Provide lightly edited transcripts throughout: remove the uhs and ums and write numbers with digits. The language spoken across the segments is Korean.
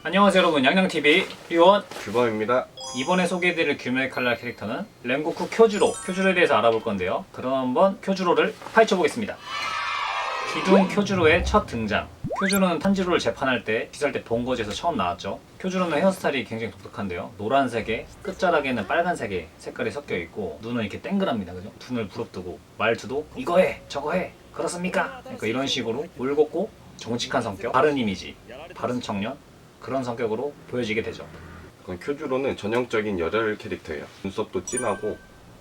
안녕하세요 여러분, 양양TV 리원 규범입니다. 이번에 소개해드릴 규명의 칼날 캐릭터는 렌고쿠 쿄주로에 대해서 알아볼 건데요. 그럼 한번 쿄주로를 파헤쳐보겠습니다. 기둥 쿄주로의 첫 등장. 쿄주로는 탄지로를 재판할 때 비쌀 때 본거지에서 처음 나왔죠. 쿄주로는 헤어스타일이 굉장히 독특한데요. 노란색에 끝자락에는 빨간색의 색깔이 섞여 있고 눈은 이렇게 땡그랍니다. 그죠? 눈을 부릅뜨고 말투도 이거 해 저거 해 그렇습니까? 그러니까 이런 식으로 올곧고 정직한 성격, 바른 이미지, 바른 청년, 그런 성격으로 보여지게 되죠. 쿄주로는 전형적인 열혈 캐릭터예요. 눈썹도 진하고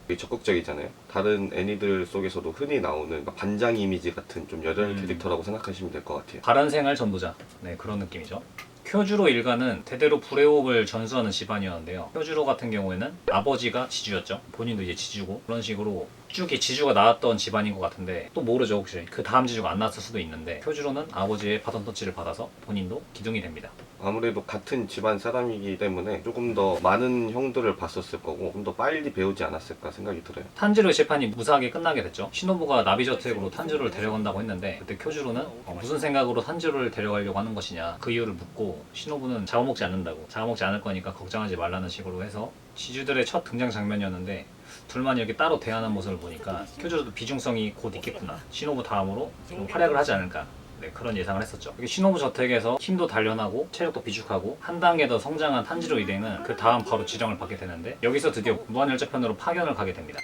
되게 적극적이잖아요. 다른 애니들 속에서도 흔히 나오는 반장 이미지 같은 좀 열혈 캐릭터라고 생각하시면 될 것 같아요. 바른 생활 전도자, 네, 그런 느낌이죠. 쿄주로 일가는 대대로 불의 호흡을 전수하는 집안이었는데요. 쿄주로 같은 경우에는 아버지가 지주였죠. 본인도 이제 지주고, 그런 식으로 쭉 이 지주가 나왔던 집안인 것 같은데, 또 모르죠, 혹시 그 다음 지주가 안 나왔을 수도 있는데, 쿄주로는 아버지의 바톤 터치를 받아서 본인도 기둥이 됩니다. 아무래도 같은 집안 사람이기 때문에 조금 더 많은 형들을 봤었을 거고 좀 더 빨리 배우지 않았을까 생각이 들어요. 탄지로의 재판이 무사하게 끝나게 됐죠. 시노부가 나비저택으로 탄지로를 데려간다고 했는데, 그때 쿄주로는 무슨 생각으로 탄지로를 데려가려고 하는 것이냐, 그 이유를 묻고, 시노부는 잡아먹지 않는다고, 잡아먹지 않을 거니까 걱정하지 말라는 식으로 해서 지주들의 첫 등장 장면이었는데, 둘만 이렇게 따로 대하는 모습을 보니까 쿄주로도 비중성이 곧 있겠구나, 시노부 다음으로 좀 활약을 하지 않을까, 네, 그런 예상을 했었죠. 시노부 저택에서 힘도 단련하고 체력도 비축하고 한 단계 더 성장한 탄지로 일행은 그 다음 바로 지정을 받게 되는데, 여기서 드디어 무한열차편으로 파견을 가게 됩니다.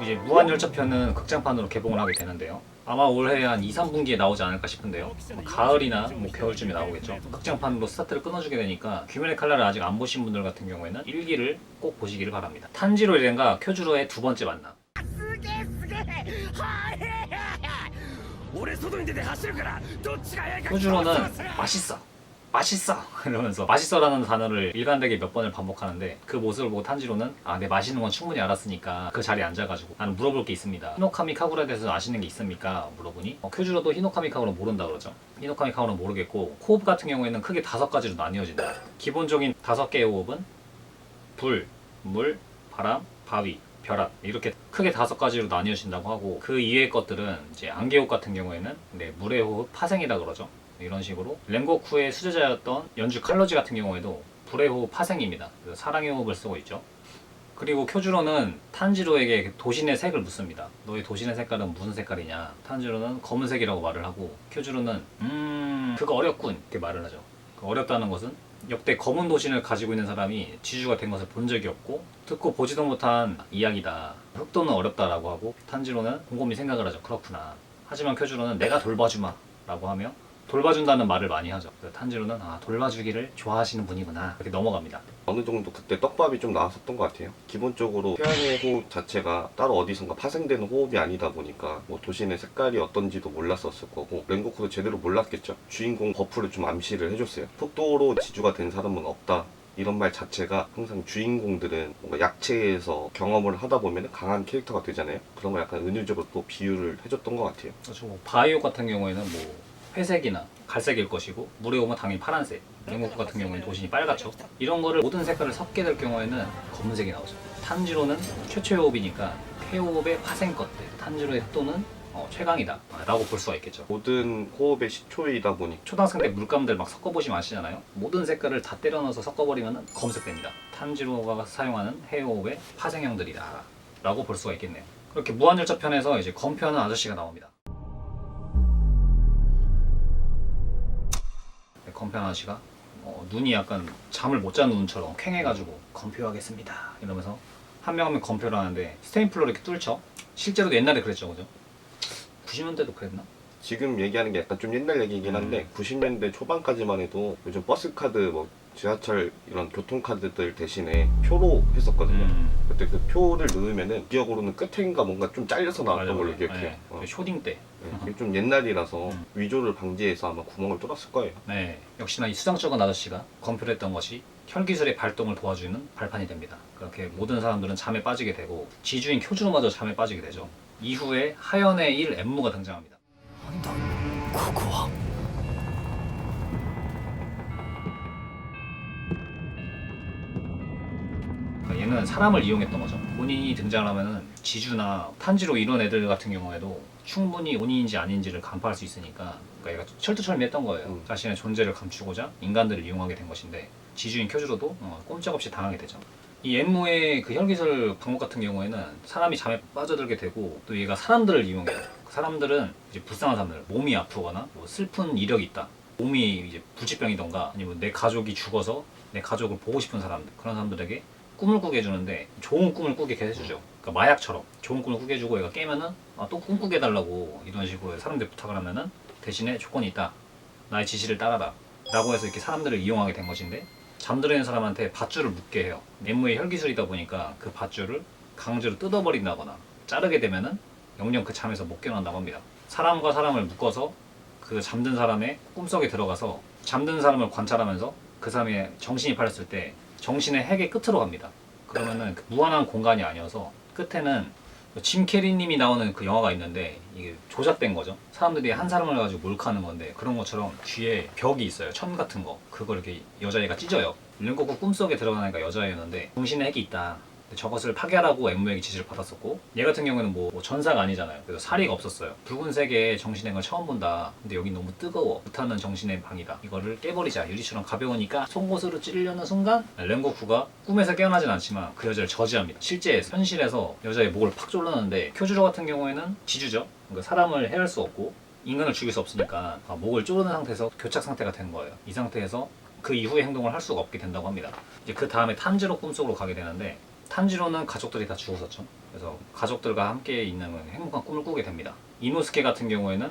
이제 무한열차편은 극장판으로 개봉을 하게 되는데요. 아마 올해 한 2, 3분기에 나오지 않을까 싶은데요. 가을이나 겨울쯤에 나오겠죠. 극장판으로 스타트를 끊어주게 되니까 규면의 칼날을 아직 안 보신 분들 같은 경우에는 1기를 꼭 보시기를 바랍니다. 탄지로 일행과 쿄주로의 두 번째 만남. 쿄주로는 맛있어 이러면서 맛있어라는 단어를 일관되게 몇 번을 반복하는데, 그 모습을 보고 탄지로는 내 맛있는 건 충분히 알았으니까 그 자리에 앉아가지고 나는 물어볼 게 있습니다. 히노카미 카구라에 대해서 아시는 게 있습니까? 물어보니 쿄주로도 히노카미 카구라 모른다 그러죠. 히노카미 카구라 모르겠고, 호흡 같은 경우에는 크게 5가지로 나뉘어진다. 기본적인 5개의 호흡은 불, 물, 바람, 바위, 벼락, 이렇게 크게 5가지로 나뉘어진다고 하고, 그 이외의 것들은 이제 안개호흡 같은 경우에는 물의 호흡, 파생이라 그러죠. 이런 식으로 렌고쿠의 수제자였던 연주 칼로지 같은 경우에도 불의 호흡 파생입니다. 그래서 사랑의 호흡을 쓰고 있죠. 그리고 쿄주로는 탄지로에게 도신의 색을 묻습니다. 너의 도신의 색깔은 무슨 색깔이냐? 탄지로는 검은색이라고 말을 하고, 쿄주로는 그거 어렵군 이렇게 말을 하죠. 어렵다는 것은 역대 검은 도신을 가지고 있는 사람이 지주가 된 것을 본 적이 없고 듣고 보지도 못한 이야기다. 흑도는 어렵다라고 하고, 탄지로는 곰곰이 생각을 하죠. 그렇구나. 하지만 쿄주로는 내가 돌봐주마 라고 하며 돌봐준다는 말을 많이 하죠. 탄지로는 돌봐주기를 좋아하시는 분이구나, 이렇게 넘어갑니다. 어느 정도 그때 떡밥이 좀 나왔었던 것 같아요. 기본적으로 태양의 호흡 자체가 따로 어디선가 파생되는 호흡이 아니다 보니까 도신의 색깔이 어떤지도 몰랐었을 거고, 렌고쿠도 제대로 몰랐겠죠. 주인공 버프를 좀 암시를 해줬어요. 흑도로 지주가 된 사람은 없다, 이런 말 자체가 항상 주인공들은 뭔가 약체에서 경험을 하다 보면 강한 캐릭터가 되잖아요. 그런 거 약간 은유적으로 또 비유를 해줬던 것 같아요. 그렇죠. 바이오 같은 경우에는 회색이나 갈색일 것이고, 물에 오면 당연히 파란색, 렌고쿠 같은 경우에는 도신이 빨갛죠. 이런 거를 모든 색깔을 섞게 될 경우에는 검은색이 나오죠. 탄지로는 최초의 호흡이니까 쾌호흡의 파생 것들, 탄지로의 흑도는 최강이다 라고 볼 수가 있겠죠. 모든 호흡의 시초이다 보니 초등학생 때 물감들 막 섞어보시면 아시잖아요. 모든 색깔을 다 때려 넣어서 섞어버리면 검색됩니다. 탄지로가 사용하는 해호흡의 파생형들이다 라고 볼 수가 있겠네요. 그렇게 무한열차편에서 이제 검표하는 아저씨가 나옵니다. 검표하는 아저씨가 눈이 약간 잠을 못 자는 눈처럼 퀭해가지고 검표하겠습니다 이러면서 한 명 한 명 검표를 하는데, 스테인플러를 이렇게 뚫죠. 실제로도 옛날에 그랬죠, 그죠? 90년대도 그랬나? 지금 얘기하는 게 약간 좀 옛날 얘기이긴 한데 90년대 초반까지만 해도 요즘 버스카드, 지하철 이런 교통카드들 대신에 표로 했었거든요. 그때 그 표를 넣으면은 기억으로는 끝인가 뭔가 좀 잘려서 나왔던 걸로 기억해요. 네, 쇼딩 때. 이게 좀 옛날이라서 위조를 방지해서 아마 구멍을 뚫었을 거예요. 네, 역시나 이 수장적인 아저씨가 검표를 했던 것이 혈기술의 발동을 도와주는 발판이 됩니다. 그렇게 모든 사람들은 잠에 빠지게 되고, 지주인 쿄주로마저 잠에 빠지게 되죠. 이후에 하연의 1 엠무가 등장합니다. 얘는 사람을 이용했던 거죠. 본인이 등장을 하면은 지주나 탄지로 이런 애들 같은 경우에도 충분히 온인인지 아닌지를 간파할 수 있으니까 그러니까 얘가 철두철미했던 거예요. 자신의 존재를 감추고자 인간들을 이용하게 된 것인데 지주인 켜주로도 꼼짝없이 당하게 되죠. 이 엠무의 그 혈기술 방법 같은 경우에는 사람이 잠에 빠져들게 되고 또 얘가 사람들을 이용해요. 그 사람들은 이제 불쌍한 사람들, 몸이 아프거나 뭐 슬픈 이력이 있다. 몸이 이제 불치병이던가 아니면 내 가족이 죽어서 내 가족을 보고 싶은 사람들, 그런 사람들에게 꿈을 꾸게 해주는데 좋은 꿈을 꾸게 해주죠. 그러니까 마약처럼 좋은 꿈을 꾸게 해주고 얘가 깨면은 또 꿈 꾸게 해달라고 이런 식으로 사람들이 부탁을 하면은 대신에 조건이 있다. 나의 지시를 따라라. 라고 해서 이렇게 사람들을 이용하게 된 것인데 잠들어 있는 사람한테 밧줄을 묶게 해요. 엠무의 혈기술이다 보니까 그 밧줄을 강제로 뜯어버린다거나 자르게 되면은 영영 그 잠에서 못 깨어난다고 합니다. 사람과 사람을 묶어서 그 잠든 사람의 꿈속에 들어가서 잠든 사람을 관찰하면서 그 사람의 정신이 팔렸을 때 정신의 핵의 끝으로 갑니다. 그러면은 그 무한한 공간이 아니어서 끝에는 짐 캐리님이 나오는 그 영화가 있는데 이게 조작된 거죠. 사람들이 한 사람을 가지고 몰카하는 건데 그런 것처럼 뒤에 벽이 있어요. 천 같은 거. 그걸 이렇게 여자애가 찢어요. 랭코쿠 꿈속에 들어가니까 여자애였는데 정신의 핵이 있다. 저것을 파괴하라고 엠무에게 지시를 받았었고 얘 같은 경우에는 뭐 전사가 아니잖아요. 그래서 사리가 없었어요. 붉은 색의 정신의 걸 처음 본다. 근데 여기 너무 뜨거워. 불타는 정신의 방이다. 이거를 깨버리자. 유리처럼 가벼우니까 송곳으로 찌르려는 순간 랭고쿠가 꿈에서 깨어나진 않지만 그 여자를 저지합니다. 실제 현실에서 여자의 목을 팍 졸르는데 쿄주로 같은 경우에는 지주죠. 그러니까 사람을 해할 수 없고 인간을 죽일 수 없으니까 목을 조르는 상태에서 교착 상태가 된 거예요. 이 상태에서 그 이후의 행동을 할 수가 없게 된다고 합니다. 이제 그 다음에 탄지로 꿈속으로 가게 되는데 탄지로는 가족들이 다 죽었었죠. 그래서 가족들과 함께 있는 행복한 꿈을 꾸게 됩니다. 이노스케 같은 경우에는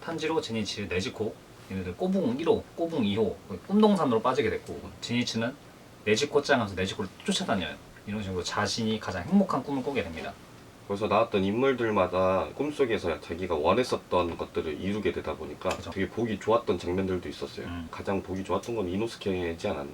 탄지로, 제니치, 네지코 얘네들 꼬붕 1호, 꼬붕 2호 꿈동산으로 빠지게 됐고 제니치는 네지코짱 하면서 네지코를 쫓아다녀요. 이런 식으로 자신이 가장 행복한 꿈을 꾸게 됩니다. 거기서 나왔던 인물들마다 꿈속에서 자기가 원했었던 것들을 이루게 되다 보니까 그죠. 되게 보기 좋았던 장면들도 있었어요. 가장 보기 좋았던 건 이노스케지 않았나?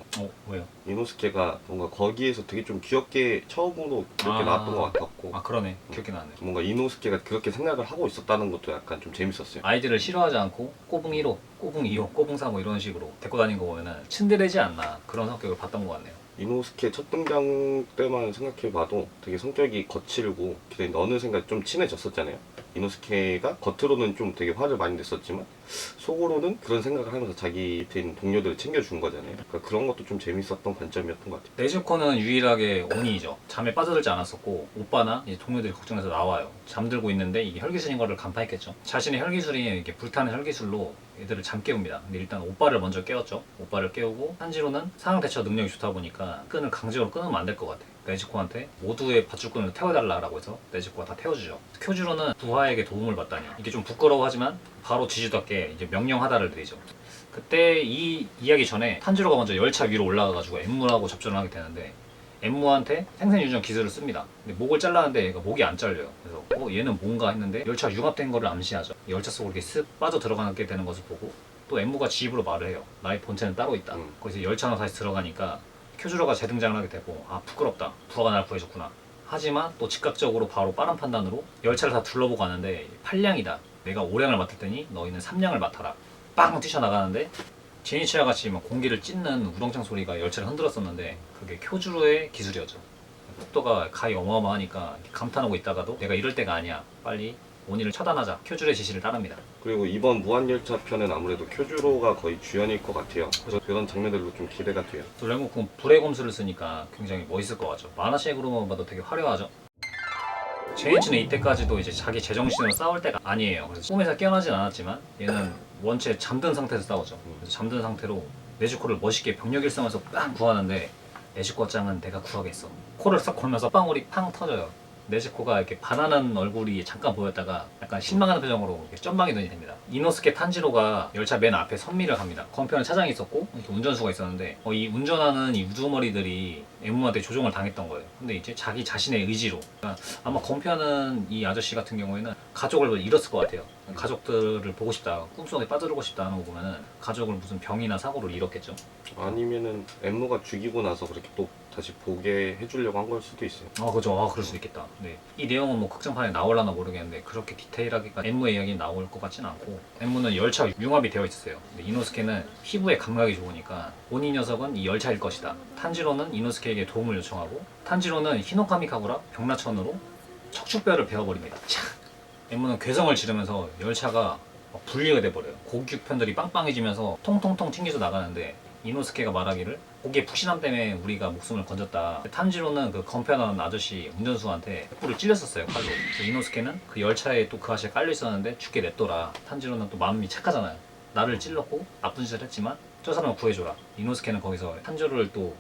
왜요? 이노스케가 뭔가 거기에서 되게 좀 귀엽게 처음으로 그렇게 나왔던 것 같았고 그러네. 기억이 나네. 뭔가 이노스케가 그렇게 생각을 하고 있었다는 것도 약간 좀 재밌었어요. 아이들을 싫어하지 않고 꼬붕 1호, 꼬붕 2호, 꼬붕 3호 이런 식으로 데리고 다닌 거 보면은 츤데레지 않나 그런 성격을 봤던 것 같네요. 이노스케 첫 등장 때만 생각해봐도 되게 성격이 거칠고 근데 어느 생각 좀 친해졌었잖아요. 이노스케가 겉으로는 좀 되게 화를 많이 냈었지만 속으로는 그런 생각을 하면서 자기 밑에 있는 동료들을 챙겨준 거잖아요. 그러니까 그런 것도 좀 재밌었던 관점이었던 것 같아요. 네즈코는 유일하게 온이죠. 잠에 빠져들지 않았었고 오빠나 이제 동료들이 걱정해서 나와요. 잠들고 있는데 이게 혈기술인 거를 간파했겠죠. 자신의 혈기술이 이렇게 불타는 혈기술로 애들을 잠 깨웁니다. 근데 일단 오빠를 먼저 깨웠죠. 오빠를 깨우고 탄지로는 상황 대처 능력이 좋다 보니까 끈을 강제로 끊으면 안 될 것 같아. 네즈코한테 모두의 밧줄끈을 태워달라고 해서 네즈코가 다 태워주죠. 쿄주로는 부하에게 도움을 받다니 이게 좀 부끄러워하지만 바로 지주답게 이제 명령하다를 내리죠. 그때 이 이야기 전에 탄지로가 먼저 열차 위로 올라가가지고 엠무하고 접전을 하게 되는데 엠무한테 생생유전 기술을 씁니다. 근데 목을 잘라는데 얘가 목이 안 잘려요. 그래서 얘는 뭔가 했는데 열차 융합된 거를 암시하죠. 열차 속으로 이렇게 쓱 빠져 들어가게 되는 것을 보고 또 엠무가 지입으로 말을 해요. 나의 본체는 따로 있다. 거기서 열차로 다시 들어가니까 큐주로가 재등장을 하게 되고 부끄럽다. 부하가 날 구해줬구나. 하지만 또 즉각적으로 바로 빠른 판단으로 열차를 다 둘러보고 가는데 판량이다. 내가 5량을 맡을 테니 너희는 3량을 맡아라. 빵 뛰쳐나가는데 제니치와 같이 막 공기를 찢는 우렁창 소리가 열차를 흔들었었는데 그게 쿄주로의 기술이었죠. 속도가 가히 어마어마하니까 감탄하고 있다가도 내가 이럴 때가 아니야. 빨리 온이를 차단하자. 쿄주로의 지시를 따릅니다. 그리고 이번 무한열차 편은 아무래도 쿄주로가 거의 주연일 것 같아요. 그래서 그런 장면들로 좀 기대가 돼요. 또 랭고쿠는 불의 검수를 쓰니까 굉장히 멋있을 것 같죠. 만화책으로만 봐도 되게 화려하죠. 제니치는 이때까지도 이제 자기 제정신으로 싸울 때가 아니에요. 그래서 꿈에서 깨어나진 않았지만 얘는 원체 잠든 상태에서 싸우죠. 그래서 잠든 상태로 네즈코를 멋있게 병력 일성에서 빵 구하는데 네즈코 짱은 내가 구하겠어. 코를 싹 골면서 빵울이 팡 터져요. 네즈코가 이렇게 반하는 얼굴이 잠깐 보였다가 약간 실망하는 표정으로 이렇게 점방이 눈이 됩니다. 이노스케 탄지로가 열차 맨 앞에 선미를 합니다. 건편은 차장이 있었고 이렇게 운전수가 있었는데 이 운전하는 이 우두머리들이 엠무한테 조종을 당했던 거예요. 근데 이제 자기 자신의 의지로 그러니까 아마 건편은 이 아저씨 같은 경우에는 가족을 잃었을 것 같아요. 가족들을 보고 싶다, 꿈속에 빠져들고 싶다 하는 거 보면은 가족을 무슨 병이나 사고를 잃었겠죠. 아니면은 엠무가 죽이고 나서 그렇게 또 다시 보게 해주려고 한 걸 수도 있어요. 그죠. 그럴 수도 있겠다. 네. 이 내용은 뭐 극장판에 나올라나 모르겠는데 그렇게 디테일하게까지 엠무의 이야기는 나올 것 같진 않고 엠무는 열차 융합이 되어 있었어요. 근데 이노스케는 피부에 감각이 좋으니까 본인 녀석은 이 열차일 것이다. 탄지로는 이노스케에게 도움을 요청하고 탄지로는 히노카미 카구라 병라천으로 척추뼈를 베어버립니다. 차! 엠무는 괴성을 지르면서 열차가 막 분리가 돼버려요. 고기편들이 빵빵해지면서 통통통 튕겨져 나가는데 이노스케가 말하기를 고기의 푸신함 때문에 우리가 목숨을 건졌다. 탄지로는 그 건편한 아저씨 운전수한테 뿔을 찔렸었어요, 칼로. 그래서 이노스케는 그 열차에 또 그 아저씨가 깔려 있었는데 죽게 냈더라. 탄지로는 또 마음이 착하잖아요. 나를 찔렀고 나쁜 짓을 했지만 저 사람을 구해줘라. 이노스케는 거기서 탄지로를 또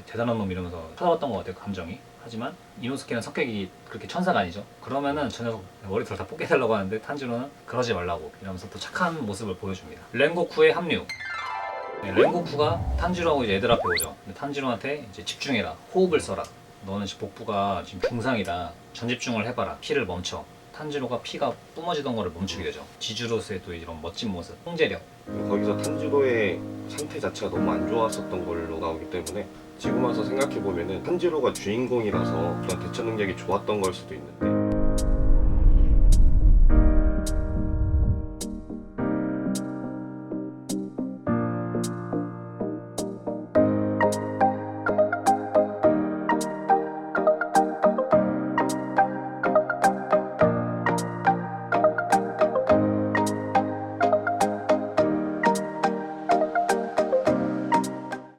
대단한 놈 이러면서 쳐다봤던 것 같아요, 감정이. 하지만 이노스케는 성격이 그렇게 천사가 아니죠. 그러면은 저 녀석 머리털 다 뽑게달라고 하는데 탄지로는 그러지 말라고 이러면서 또 착한 모습을 보여줍니다. 렌고쿠의 합류. 네, 렌고쿠가 탄지로하고 이제 애들 앞에 오죠. 근데 탄지로한테 이제 집중해라, 호흡을 써라. 너는 지금 복부가 지금 중상이다. 전집중을 해봐라. 피를 멈춰. 탄지로가 피가 뿜어지던 거를 멈추게 되죠. 지주로서의 또 이런 멋진 모습, 통제력. 거기서 탄지로의 상태 자체가 너무 안 좋았었던 걸로 나오기 때문에 지금 와서 생각해보면은 탄지로가 주인공이라서 그런 대처 능력이 좋았던 걸 수도 있는데